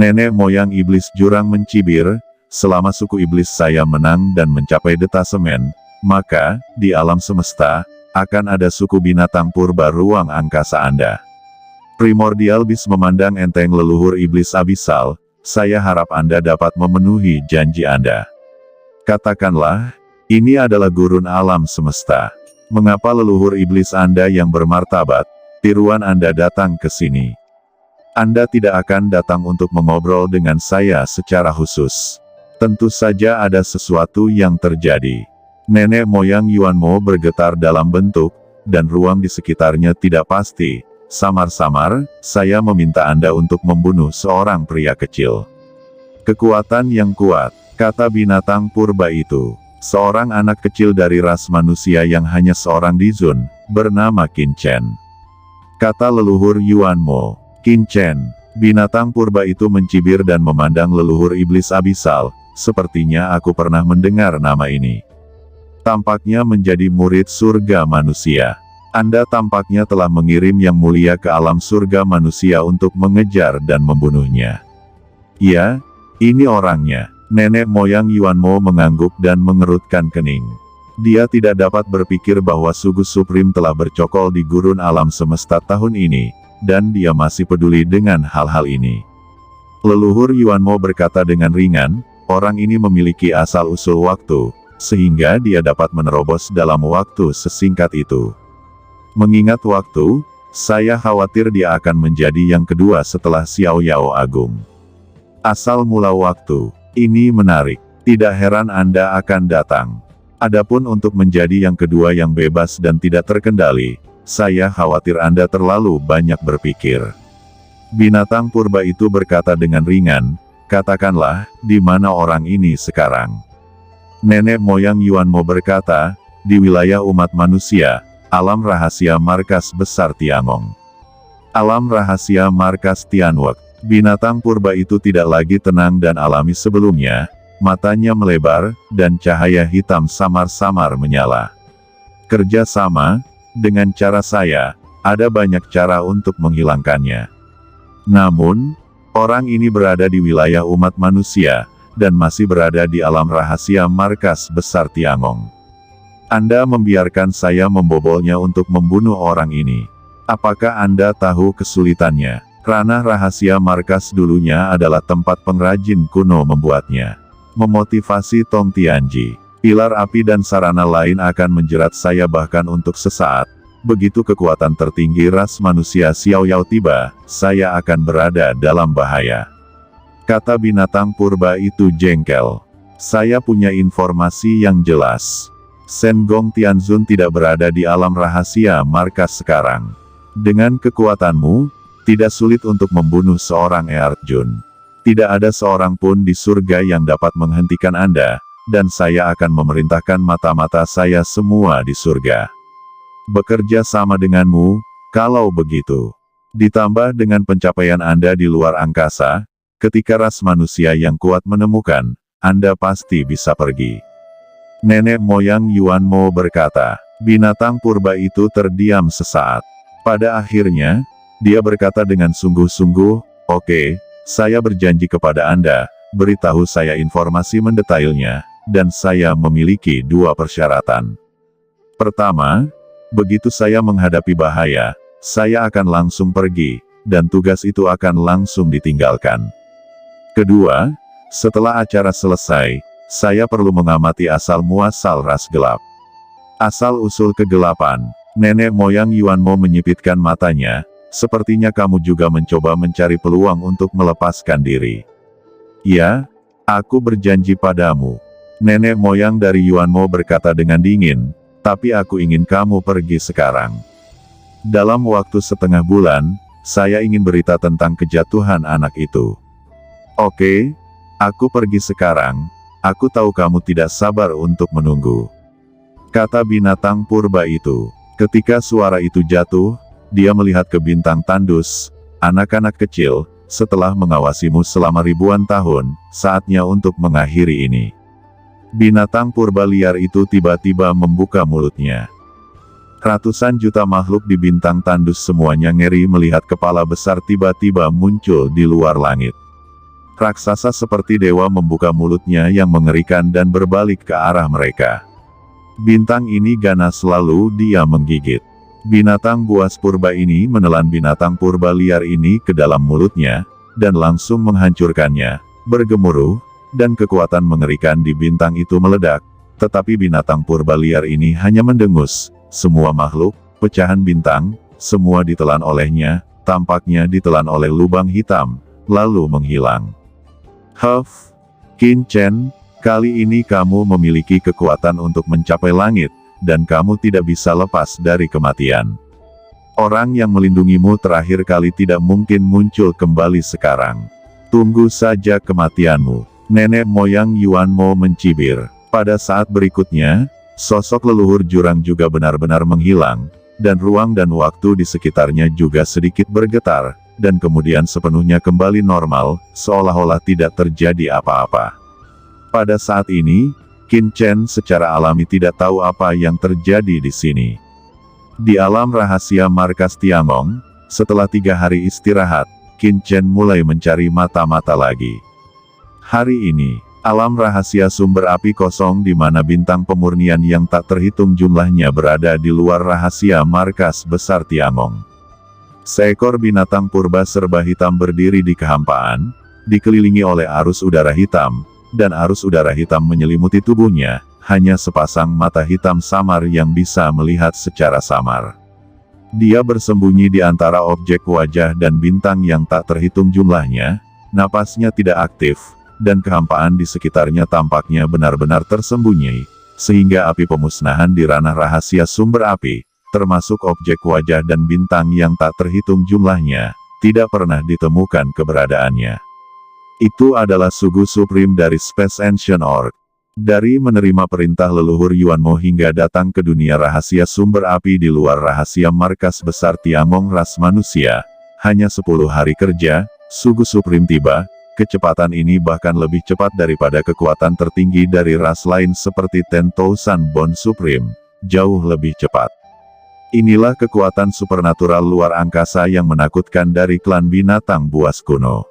Nenek moyang iblis jurang mencibir, selama suku iblis saya menang dan mencapai detasemen, maka, di alam semesta, akan ada suku binatang purba ruang angkasa Anda. Primordial Beast memandang enteng leluhur iblis abisal, saya harap Anda dapat memenuhi janji Anda. Katakanlah, ini adalah gurun alam semesta. Mengapa leluhur iblis Anda yang bermartabat, tiruan Anda datang ke sini? Anda tidak akan datang untuk mengobrol dengan saya secara khusus. Tentu saja ada sesuatu yang terjadi. Nenek moyang Yuanmo bergetar dalam bentuk, dan ruang di sekitarnya tidak pasti. Samar-samar, saya meminta Anda untuk membunuh seorang pria kecil. Kekuatan yang kuat, kata binatang purba itu. Seorang anak kecil dari ras manusia yang hanya seorang Dizun, bernama Qin Chen. Kata leluhur Yuanmo. Qin Chen, binatang purba itu mencibir dan memandang leluhur iblis abisal, sepertinya aku pernah mendengar nama ini. Tampaknya menjadi murid surga manusia. Anda tampaknya telah mengirim yang mulia ke alam surga manusia untuk mengejar dan membunuhnya. Ya, ini orangnya. Nenek moyang Yuanmo mengangguk dan mengerutkan kening. Dia tidak dapat berpikir bahwa Sugu Supreme telah bercokol di gurun alam semesta tahun ini, dan dia masih peduli dengan hal-hal ini. Leluhur Yuanmo berkata dengan ringan, orang ini memiliki asal-usul waktu, sehingga dia dapat menerobos dalam waktu sesingkat itu. Mengingat waktu, saya khawatir dia akan menjadi yang kedua setelah Xiao Yao Agung. Asal mula waktu, ini menarik, tidak heran Anda akan datang. Adapun untuk menjadi yang kedua yang bebas dan tidak terkendali, saya khawatir Anda terlalu banyak berpikir. Binatang purba itu berkata dengan ringan, katakanlah, di mana orang ini sekarang? Nenek moyang Yuanmo berkata, di wilayah umat manusia, alam rahasia markas besar Tiangong. Alam rahasia markas Tianwek. Binatang purba itu tidak lagi tenang dan alami sebelumnya, matanya melebar, dan cahaya hitam samar-samar menyala. Kerja sama, dengan cara saya, ada banyak cara untuk menghilangkannya. Namun, orang ini berada di wilayah umat manusia, dan masih berada di alam rahasia markas besar Tiangong. Anda membiarkan saya membobolnya untuk membunuh orang ini. Apakah Anda tahu kesulitannya? Ranah rahasia markas dulunya adalah tempat pengrajin kuno membuatnya. Memotivasi Tong Tianji. Pilar api dan sarana lain akan menjerat saya bahkan untuk sesaat. Begitu kekuatan tertinggi ras manusia Xiao Yao tiba, saya akan berada dalam bahaya. Kata binatang purba itu jengkel. Saya punya informasi yang jelas. Shen Gong Tianzun tidak berada di alam rahasia markas sekarang. Dengan kekuatanmu, tidak sulit untuk membunuh seorang Earthjun. Tidak ada seorang pun di surga yang dapat menghentikan Anda, dan saya akan memerintahkan mata-mata saya semua di surga. Bekerja sama denganmu, kalau begitu. Ditambah dengan pencapaian Anda di luar angkasa, ketika ras manusia yang kuat menemukan, Anda pasti bisa pergi. Nenek moyang Yuanmo berkata, binatang purba itu terdiam sesaat. Pada akhirnya, dia berkata dengan sungguh-sungguh, oke, saya berjanji kepada Anda, beritahu saya informasi mendetailnya, dan saya memiliki dua persyaratan. Pertama, begitu saya menghadapi bahaya, saya akan langsung pergi, dan tugas itu akan langsung ditinggalkan. Kedua, setelah acara selesai, saya perlu mengamati asal-muasal ras gelap. Asal-usul kegelapan, nenek moyang Yuanmo menyipitkan matanya, sepertinya kamu juga mencoba mencari peluang untuk melepaskan diri. Ya, aku berjanji padamu. Nenek moyang dari Yuanmo berkata dengan dingin, tapi aku ingin kamu pergi sekarang. Dalam waktu setengah bulan, saya ingin berita tentang kejatuhan anak itu. Oke, aku pergi sekarang, aku tahu kamu tidak sabar untuk menunggu. Kata binatang purba itu. Ketika suara itu jatuh, dia melihat ke bintang tandus, anak-anak kecil, setelah mengawasimu selama ribuan tahun, saatnya untuk mengakhiri ini. Binatang purba liar itu tiba-tiba membuka mulutnya. Ratusan juta makhluk di bintang tandus semuanya ngeri melihat kepala besar tiba-tiba muncul di luar langit. Raksasa seperti dewa membuka mulutnya yang mengerikan dan berbalik ke arah mereka. Bintang ini ganas lalu dia menggigit. Binatang buas purba ini menelan binatang purba liar ini ke dalam mulutnya, dan langsung menghancurkannya, bergemuruh, dan kekuatan mengerikan di bintang itu meledak. Tetapi binatang purba liar ini hanya mendengus. Semua makhluk, pecahan bintang, semua ditelan olehnya, tampaknya ditelan oleh lubang hitam, lalu menghilang. Huff, Qin Chen, kali ini kamu memiliki kekuatan untuk mencapai langit, dan kamu tidak bisa lepas dari kematian. Orang yang melindungimu terakhir kali tidak mungkin muncul kembali sekarang. Tunggu saja kematianmu. Nenek moyang Yuan Mo mencibir. Pada saat berikutnya, sosok leluhur jurang juga benar-benar menghilang, dan ruang dan waktu di sekitarnya juga sedikit bergetar, dan kemudian sepenuhnya kembali normal, seolah-olah tidak terjadi apa-apa. Pada saat ini, Qin Chen secara alami tidak tahu apa yang terjadi di sini. Di alam rahasia markas Tiangong, setelah 3 hari istirahat, Qin Chen mulai mencari mata-mata lagi. Hari ini, alam rahasia sumber api kosong di mana bintang pemurnian yang tak terhitung jumlahnya berada di luar rahasia markas besar Tiangong. Seekor binatang purba serba hitam berdiri di kehampaan, dikelilingi oleh arus udara hitam, dan arus udara hitam menyelimuti tubuhnya, hanya sepasang mata hitam samar yang bisa melihat secara samar. Dia bersembunyi di antara objek wajah dan bintang yang tak terhitung jumlahnya, napasnya tidak aktif, dan kehampaan di sekitarnya tampaknya benar-benar tersembunyi, sehingga api pemusnahan di ranah rahasia sumber api, termasuk objek wajah dan bintang yang tak terhitung jumlahnya, tidak pernah ditemukan keberadaannya. Itu adalah Sugu Supreme dari Space Ancient Orc. Dari menerima perintah leluhur Yuan Mo hingga datang ke dunia rahasia sumber api di luar rahasia markas besar Tiangong ras manusia, hanya 10 hari kerja, Sugu Supreme tiba. Kecepatan ini bahkan lebih cepat daripada kekuatan tertinggi dari ras lain seperti Ten Thousand Bond Supreme, jauh lebih cepat. Inilah kekuatan supernatural luar angkasa yang menakutkan dari klan binatang buas kuno.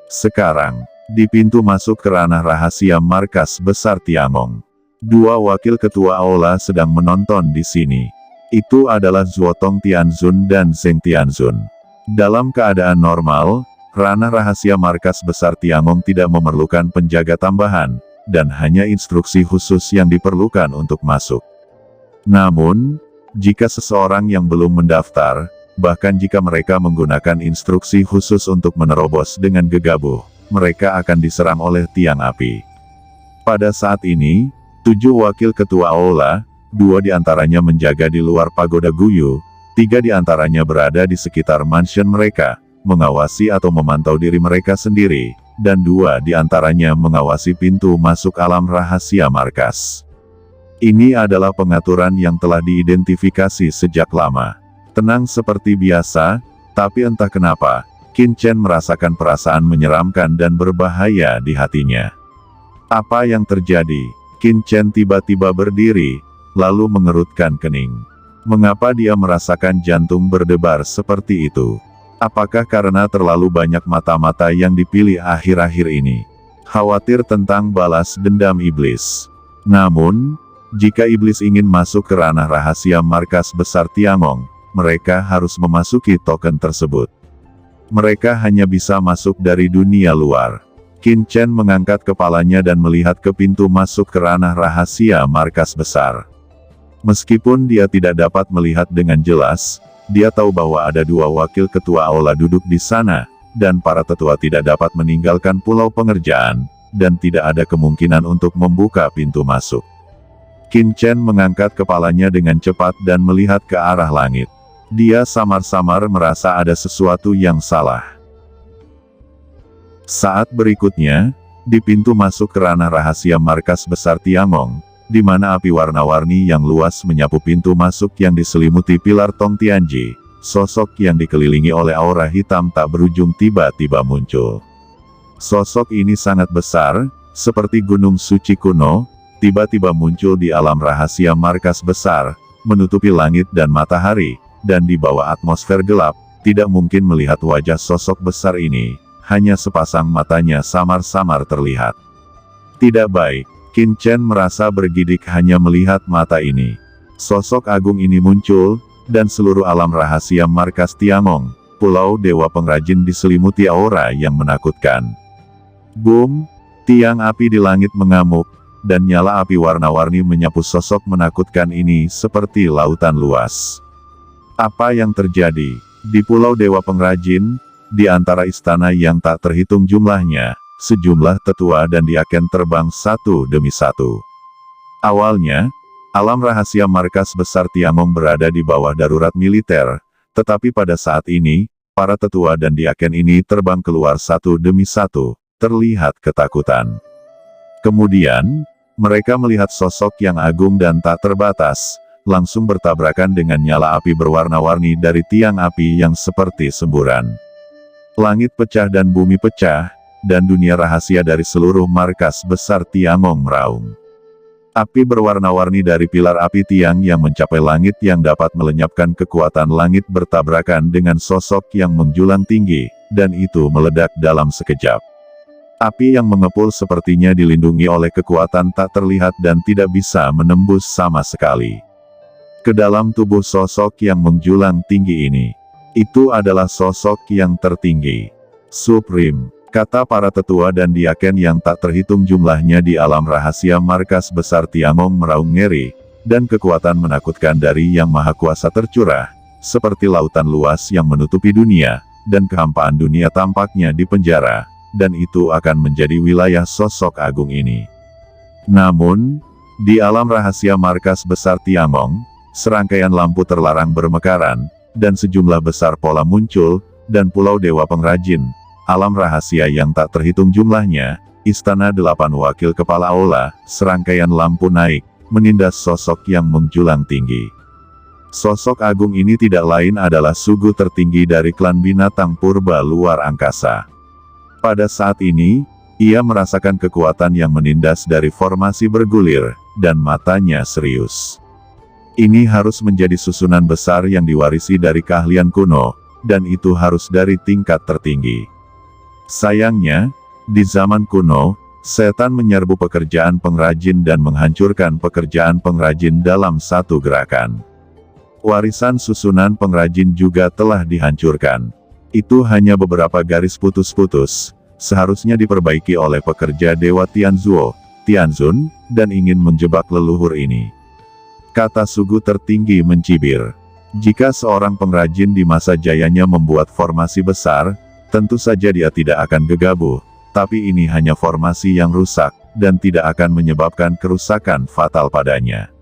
Sekarang, di pintu masuk ke ranah rahasia markas besar Tiangong, 2 wakil ketua aula sedang menonton di sini. Itu adalah Zuotong Tianzun dan Zheng Tianzun. Dalam keadaan normal, ranah rahasia markas besar Tiangong tidak memerlukan penjaga tambahan, dan hanya instruksi khusus yang diperlukan untuk masuk. Namun, jika seseorang yang belum mendaftar, bahkan jika mereka menggunakan instruksi khusus untuk menerobos dengan gegabah, mereka akan diserang oleh tiang api. Pada saat ini, 7 wakil ketua aula, 2 diantaranya menjaga di luar pagoda Guyu, 3 diantaranya berada di sekitar mansion mereka, mengawasi atau memantau diri mereka sendiri, dan 2 diantaranya mengawasi pintu masuk alam rahasia markas. Ini adalah pengaturan yang telah diidentifikasi sejak lama. Tenang seperti biasa, tapi entah kenapa, Qin Chen merasakan perasaan menyeramkan dan berbahaya di hatinya. Apa yang terjadi? Qin Chen tiba-tiba berdiri, lalu mengerutkan kening. Mengapa dia merasakan jantung berdebar seperti itu? Apakah karena terlalu banyak mata-mata yang dipilih akhir-akhir ini? Khawatir tentang balas dendam iblis. Namun, jika iblis ingin masuk ke ranah rahasia markas besar Tiangong, mereka harus memasuki token tersebut. Mereka hanya bisa masuk dari dunia luar. Qin Chen mengangkat kepalanya dan melihat ke pintu masuk ke ranah rahasia markas besar. Meskipun dia tidak dapat melihat dengan jelas, dia tahu bahwa ada 2 wakil ketua aula duduk di sana, dan para tetua tidak dapat meninggalkan pulau pengerjaan, dan tidak ada kemungkinan untuk membuka pintu masuk. Qin Chen mengangkat kepalanya dengan cepat dan melihat ke arah langit. Dia samar-samar merasa ada sesuatu yang salah. Saat berikutnya, di pintu masuk ke ranah rahasia markas besar Tiangong, di mana api warna-warni yang luas menyapu pintu masuk yang diselimuti pilar Tong Tianji, sosok yang dikelilingi oleh aura hitam tak berujung tiba-tiba muncul. Sosok ini sangat besar, seperti gunung suci kuno, tiba-tiba muncul di alam rahasia markas besar, menutupi langit dan matahari, dan di bawah atmosfer gelap, tidak mungkin melihat wajah sosok besar ini, hanya sepasang matanya samar-samar terlihat. Tidak baik, Qin Chen merasa bergidik hanya melihat mata ini. Sosok agung ini muncul, dan seluruh alam rahasia markas Tiangong, Pulau Dewa Pengrajin diselimuti aura yang menakutkan. Boom! Tiang api di langit mengamuk, dan nyala api warna-warni menyapu sosok menakutkan ini seperti lautan luas. Apa yang terjadi? Di Pulau Dewa Pengrajin, di antara istana yang tak terhitung jumlahnya, sejumlah tetua dan diaken terbang satu demi satu. Awalnya, alam rahasia markas besar Tiangong berada di bawah darurat militer, tetapi pada saat ini, para tetua dan diaken ini terbang keluar satu demi satu, terlihat ketakutan. Kemudian, mereka melihat sosok yang agung dan tak terbatas, langsung bertabrakan dengan nyala api berwarna-warni dari tiang api yang seperti semburan. Langit pecah dan bumi pecah, dan dunia rahasia dari seluruh markas besar Tiangong meraung. Api berwarna-warni dari pilar api tiang yang mencapai langit yang dapat melenyapkan kekuatan langit bertabrakan dengan sosok yang menjulang tinggi, dan itu meledak dalam sekejap. Api yang mengepul sepertinya dilindungi oleh kekuatan tak terlihat dan tidak bisa menembus sama sekali. Ke dalam tubuh sosok yang menjulang tinggi ini. Itu adalah sosok yang tertinggi. Supreme, kata para tetua dan diaken yang tak terhitung jumlahnya di alam rahasia markas besar Tiangong meraung ngeri, dan kekuatan menakutkan dari Yang Maha Kuasa tercurah, seperti lautan luas yang menutupi dunia, dan kehampaan dunia tampaknya di penjara. Dan itu akan menjadi wilayah sosok agung ini. Namun, di alam rahasia markas besar Tiangong, serangkaian lampu terlarang bermekaran, dan sejumlah besar pola muncul, dan Pulau Dewa Pengrajin, alam rahasia yang tak terhitung jumlahnya, istana 8 wakil kepala aula, serangkaian lampu naik, menindas sosok yang menjulang tinggi. Sosok agung ini tidak lain adalah sugu tertinggi dari klan binatang purba luar angkasa. Pada saat ini, ia merasakan kekuatan yang menindas dari formasi bergulir, dan matanya serius. Ini harus menjadi susunan besar yang diwarisi dari keahlian kuno, dan itu harus dari tingkat tertinggi. Sayangnya, di zaman kuno, setan menyerbu pekerjaan pengrajin dan menghancurkan pekerjaan pengrajin dalam satu gerakan. Warisan susunan pengrajin juga telah dihancurkan. Itu hanya beberapa garis putus-putus, seharusnya diperbaiki oleh pekerja Dewa Tianzuo, Tianzun, dan ingin menjebak leluhur ini. Kata sugu tertinggi mencibir. Jika seorang pengrajin di masa jayanya membuat formasi besar, tentu saja dia tidak akan gegabah, tapi ini hanya formasi yang rusak, dan tidak akan menyebabkan kerusakan fatal padanya.